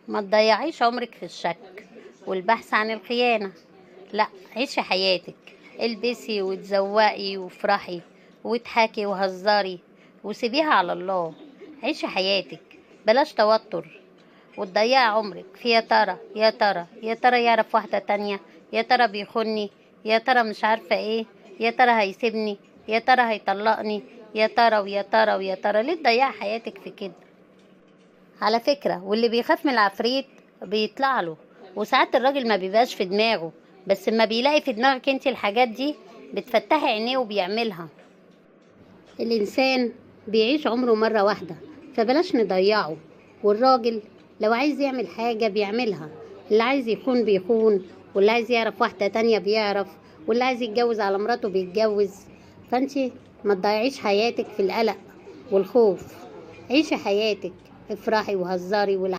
ما تضيعيش عمرك في الشك والبحث عن الخيانة. لا، عيشي حياتك، البسي وتزوقي وافرحي واضحكي وهزري وسيبيها على الله. عيشي حياتك، بلاش توتر وتضيعي عمرك في يا ترى يا ترى يا ترى يعرف واحدة تانية، يا ترى بيخوني، يا ترى مش عارفة ايه، يا ترى هيسيبني، يا ترى هيطلقني، يا ترى ويا ترى ويا ترى. ليه تضيعي حياتك في كده؟ على فكرة، واللي بيخاف من العفريت بيطلع له، وساعات الراجل ما بيبقاش في دماغه، بس ما بيلاقي في دماغك انت الحاجات دي بتفتحي عينيه وبيعملها. الإنسان بيعيش عمره مرة واحدة، فبلاش نضيعه. والراجل لو عايز يعمل حاجة بيعملها، اللي عايز يخون بيخون، واللي عايز يعرف واحدة تانية بيعرف، واللي عايز يتجوز على مراته بيتجوز. فانتي ما تضيعيش حياتك في القلق والخوف. عيشي حياتك، افرحي وهزري